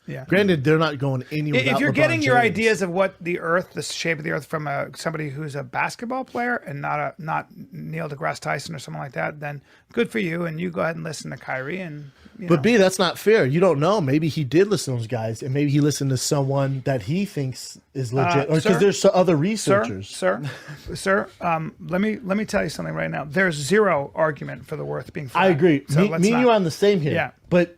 Yeah. Granted, they're not going anywhere. If you're getting your ideas of what the Earth, the shape of the Earth, from somebody who's a basketball player and not Neil deGrasse Tyson or someone like that, then good for you. And you go ahead and listen to KYRIE. And but B, that's not fair. You don't know. Maybe he did listen to those guys, and maybe he listened to someone that he thinks is legit, or because there's other researchers. Sir, let me tell you something right now. There's zero argument for the Earth being flat. I agree. So me and you are on the same here. Yeah. But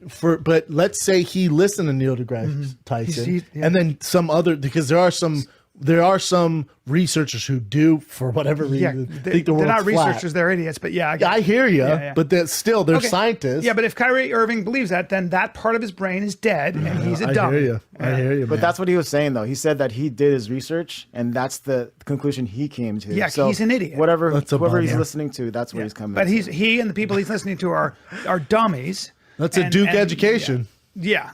let's say he listened to Neil deGrasse Tyson, and then some other, because there are some researchers who do, for whatever reason, think the world's they're not flat. researchers, they're idiots. But yeah, I hear you. But they're scientists. Yeah, but if Kyrie Irving believes that, then that part of his brain is dead, and he's a dumb. I hear you. But that's what he was saying, though. He said that he did his research, and that's the conclusion he came to. Yeah, so he's an idiot. Whoever he's listening to, that's where he's coming. But he and the people he's listening to are dummies. That's a Duke education. Yeah.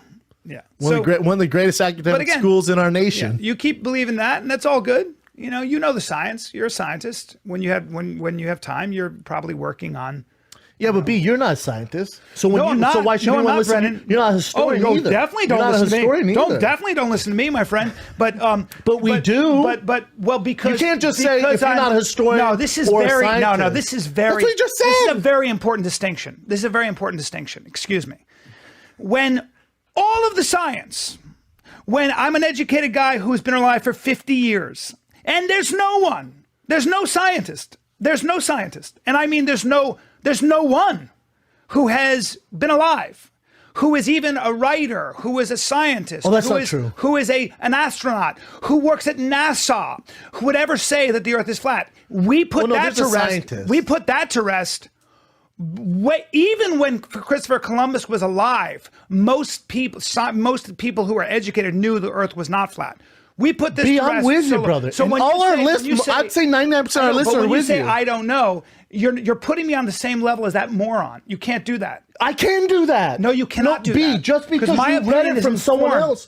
One of the greatest academic schools in our nation. You keep believing that, and that's all good. You know the science. You're a scientist. When you have time, you're probably working on. Yeah, but B, you're not a scientist. So so why should anyone listen? Brennan. You're not a historian either. Definitely don't listen to me. Definitely don't listen to me, my friend. But we do. But because you can't just say if you're not a historian. No, this is very This is very. That's what you just said. This is a very important distinction. Excuse me. When all of the science, when I'm an educated guy who's been alive for 50 years, and there's no scientist, and I mean there's no one who has been alive, who is even a writer, who is a scientist, who is an astronaut, who works at NASA, who would ever say that the Earth is flat. We put that to rest. We put that to rest. Even when Christopher Columbus was alive, most people who are educated knew the Earth was not flat. We put this to rest. I'm with you, brother. So when all our listeners, I'd say 99% of our listeners are with you. When you say I don't know, you're putting me on the same level as that moron. You can't do that. I can do that. No, you cannot do that. Just because you read it from someone else.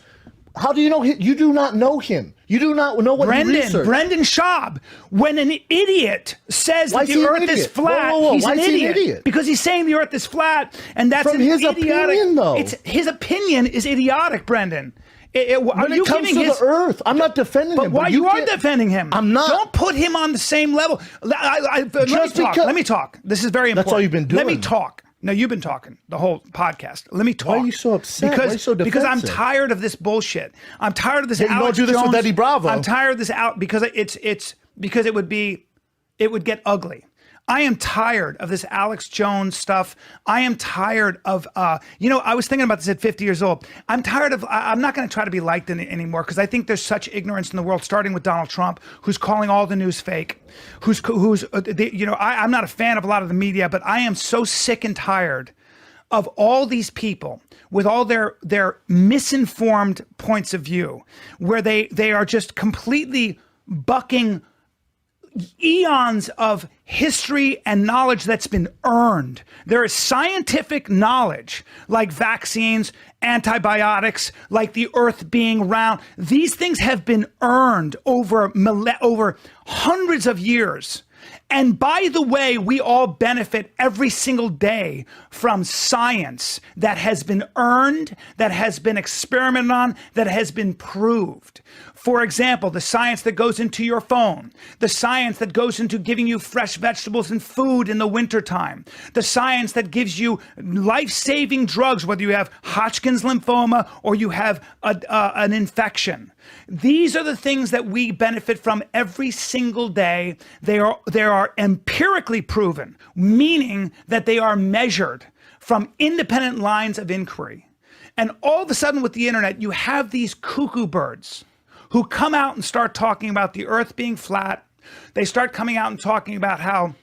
How do you know him? You do not know him. You do not know what he researched. Brendan Schaub, when an idiot says that the Earth is flat, he's an idiot. Because he's saying the Earth is flat, and that's from his opinion, though. His opinion is idiotic, Brendan. When it comes to the Earth, I'm not defending him. But you are defending him. I'm not. Don't put him on the same level. Let me talk. This is very important. That's all you've been doing. Let me talk. No, you've been talking the whole podcast. Let me talk. Why are you so upset? Why are you so defensive? Because I'm tired of this bullshit. I'm tired of this. You don't do this with Eddie Bravo. I'm tired of this because because it would get ugly. I am tired of this Alex Jones stuff. I am tired of, I was thinking about this at 50 years old. I'm not going to try to be liked anymore because I think there's such ignorance in the world, starting with Donald Trump, who's calling all the news fake, I'm not a fan of a lot of the media, but I am so sick and tired of all these people with all their misinformed points of view, where they are just completely bucking eons of history and knowledge that's been earned. There is scientific knowledge like vaccines, antibiotics, like the Earth being round. These things have been earned over hundreds of years. And by the way, we all benefit every single day from science that has been earned, that has been experimented on, that has been proved. For example, the science that goes into your phone, the science that goes into giving you fresh vegetables and food in the wintertime, the science that gives you life-saving drugs, whether you have Hodgkin's lymphoma or you have an infection. These are the things that we benefit from every single day. They are empirically proven, meaning that they are measured from independent lines of inquiry. And all of a sudden with the internet, you have these cuckoo birds who come out and start talking about the Earth being flat. They start coming out and talking about how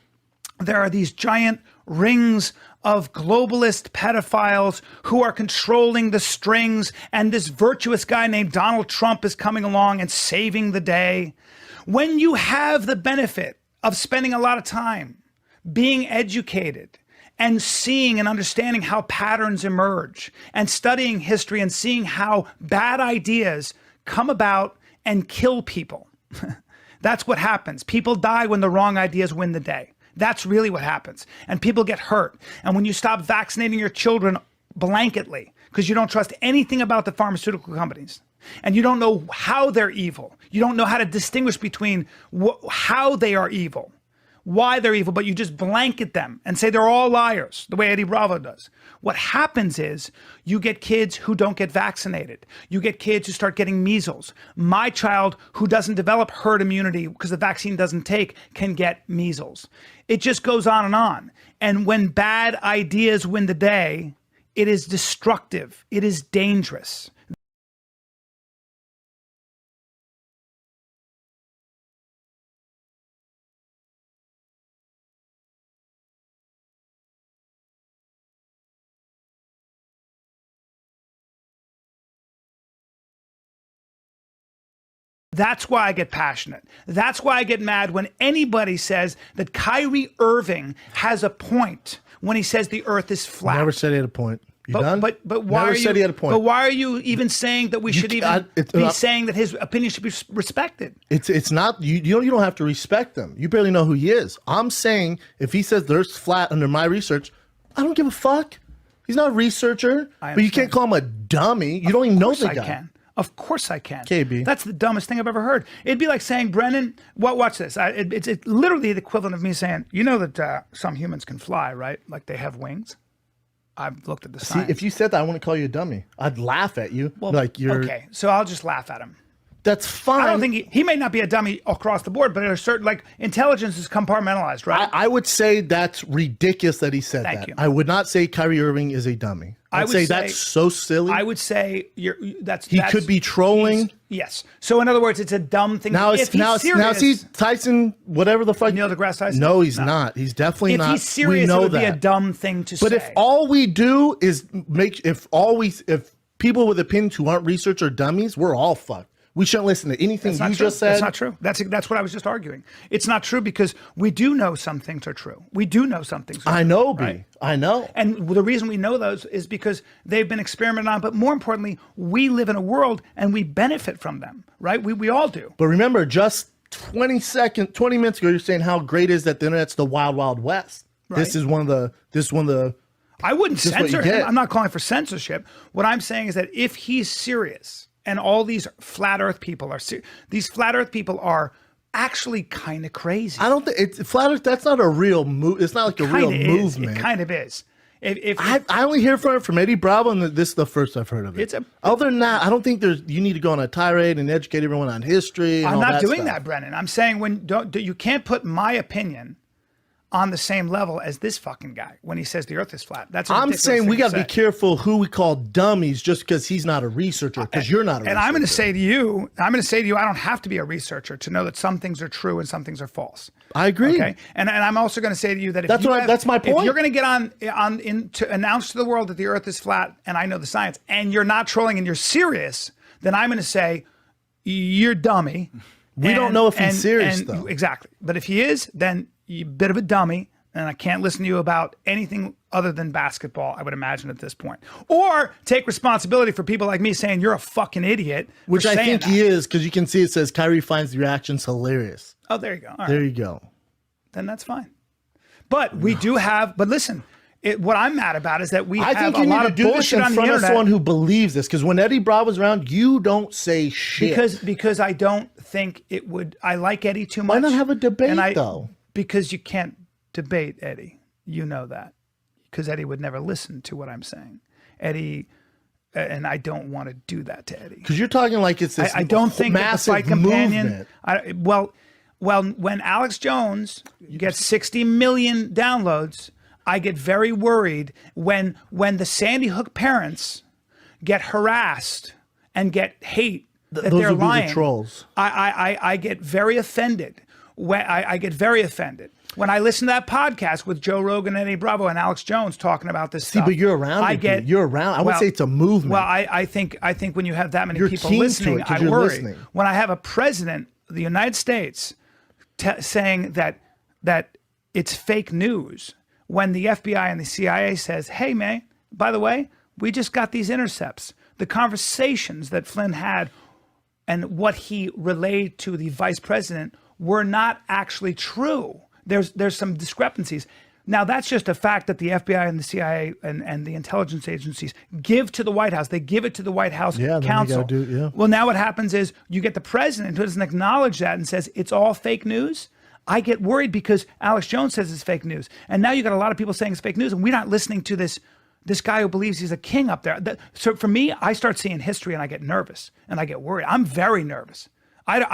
there are these giant rings of globalist pedophiles who are controlling the strings, and this virtuous guy named Donald Trump is coming along and saving the day. When you have the benefit of spending a lot of time being educated and seeing and understanding how patterns emerge and studying history and seeing how bad ideas come about and kill people. That's what happens. People die when the wrong ideas win the day. That's really what happens. And people get hurt. And when you stop vaccinating your children blanketly because you don't trust anything about the pharmaceutical companies. And you don't know how they're evil. You don't know how to distinguish between how they are evil, why they're evil, but you just blanket them and say they're all liars, the way Eddie Bravo does. What happens is you get kids who don't get vaccinated. You get kids who start getting measles. My child who doesn't develop herd immunity because the vaccine doesn't take can get measles. It just goes on and on. And when bad ideas win the day, it is destructive. It is dangerous. That's why I get passionate. That's why I get mad when anybody says that Kyrie Irving has a point when he says the earth is flat. Never said he had a point. You done? But why Never are said you, he had a point. But why are you even saying that we should even be saying that his opinion should be respected? It's not you don't have to respect them. You barely know who he is. I'm saying if he says the earth's flat under my research, I don't give a fuck. He's not a researcher. But you can't call him a dummy. You don't even know the guy. Of course I can. KB. That's the dumbest thing I've ever heard. It'd be like saying, Brennan, watch this. It's literally the equivalent of me saying, you know that some humans can fly, right? Like they have wings. I've looked at the science. See, if you said that, I wouldn't call you a dummy. I'd laugh at you. Well, like you're okay, so I'll just laugh at him. That's fine. I don't think he may not be a dummy across the board, but at a certain, like, intelligence is compartmentalized, right? I would say that's ridiculous that he said Thank that. you. I would not say Kyrie Irving is a dummy. I'd say that's so silly. I would say he could be trolling. Yes. So in other words, it's a dumb thing. Now if he's serious, now see Tyson, whatever the fuck. Neil deGrasse Tyson. No, he's not. He's definitely not. If he's serious, we know it would that. be a dumb thing to say. But if all we do is if people with opinions who aren't research are dummies, we're all fucked. We shouldn't listen to anything you just said. That's not true. That's what I was just arguing. It's not true because we do know some things are true. We do know some things are I know, true. B. Right? I know. And the reason we know those is because they've been experimented on, but more importantly, we live in a world and we benefit from them, right? We all do. But remember, just 20 minutes ago, you're saying how great is that the internet's the wild, wild west. Right. This is one of the I wouldn't censor him. get. I'm not calling for censorship. What I'm saying is that if he's serious, and all these flat Earth people are actually kind of crazy. I don't think it's flat Earth. That's not a real move. It's not like a real movement. It kind of is. I only hear from Eddie Bravo, and this is the first I've heard of it. Other than that, I don't think you need to go on a tirade and educate everyone on history. And I'm not doing stuff. that, Brennan. I'm saying you can't put my opinion on the same level as this fucking guy when he says the earth is flat. That's I'm saying we got to be careful who we call dummies just because he's not a researcher, because you're not a researcher. And I'm going to say to you, I don't have to be a researcher to know that some things are true and some things are false. I agree. Okay. And I'm also going to say to you that that's my point. If you're going to get on to announce to the world that the earth is flat and I know the science and you're not trolling and you're serious, then I'm going to say you're dummy. We don't know if he's serious though. Exactly. But if he is, then you're a bit of a dummy, and I can't listen to you about anything other than basketball, I would imagine, at this point. Or take responsibility for people like me saying you're a fucking idiot. Which I think he is, because you can see it says Kyrie finds the reactions hilarious. Oh, there you go. All there right. you go. Then that's fine. But we do have, but listen, what I'm mad about is that we have a lot of bullshit on the internet. I think you need to do this in front of someone who believes this, because when Eddie Bravo's around, you don't say shit. Because I don't think it would, I like Eddie too much. Why not have a debate, though? Because you can't debate Eddie. You know that. Because Eddie would never listen to what I'm saying. Eddie, and I don't want to do that to Eddie. Because you're talking like it's this I don't think massive that the fight companion. movement. Well, when Alex Jones gets 60 million downloads, I get very worried when the Sandy Hook parents get harassed and get hate that they're lying. The trolls. I get very offended. I get very offended when I listen to that podcast with Joe Rogan, Eddie Bravo, and Alex Jones talking about this stuff. But you're around. You're around. I would say it's a movement. Well, I think when you have that many people listening, I worry. Listening. When I have a president of the United States saying that it's fake news, when the FBI and the CIA says, "Hey, man, by the way, we just got these intercepts. The conversations that Flynn had and what he relayed to the vice president were not actually true. There's some discrepancies." Now, that's just a fact that the FBI and the CIA and the intelligence agencies give to the White House. They give it to the White House counsel. Well, now what happens is you get the president who doesn't acknowledge that and says it's all fake news. I get worried because Alex Jones says it's fake news. And now you got a lot of people saying it's fake news, and we're not listening to this guy who believes he's a king up there. So for me, I start seeing history and I get nervous and I get worried. I'm very nervous. How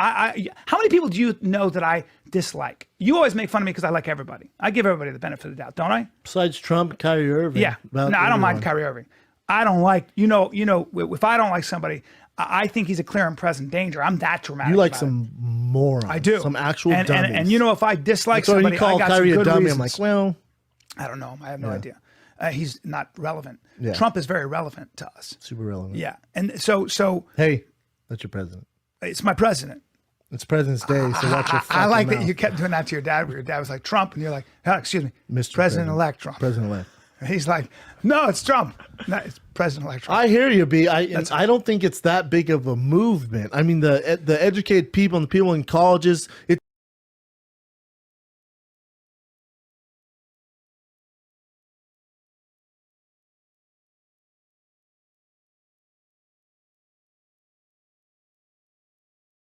many people do you know that I dislike? You always make fun of me because I like everybody. I give everybody the benefit of the doubt, don't I? Besides Trump, Kyrie Irving. Yeah. No, I don't mind Kyrie Irving. I don't like, if I don't like somebody, I think he's a clear and present danger. I'm that dramatic. You like some morons. I do. Some actual dummies. And if I dislike so somebody, you call I got Kyrie some a good dummy, reasons. I'm like, well, I don't know. I have no idea. He's not relevant. Yeah. Trump is very relevant to us. super relevant. Yeah. And so Hey, that's your president. it's my president. It's President's Day, so watch your fucking I like mouth. that you kept doing that to your dad, where your dad was like, Trump, and you're like, excuse me, Mr. President-elect Trump. President-elect. And he's like, no, it's Trump. No, it's President-elect Trump. I hear you, B. I don't think it's that big of a movement. I mean, the educated people and the people in colleges,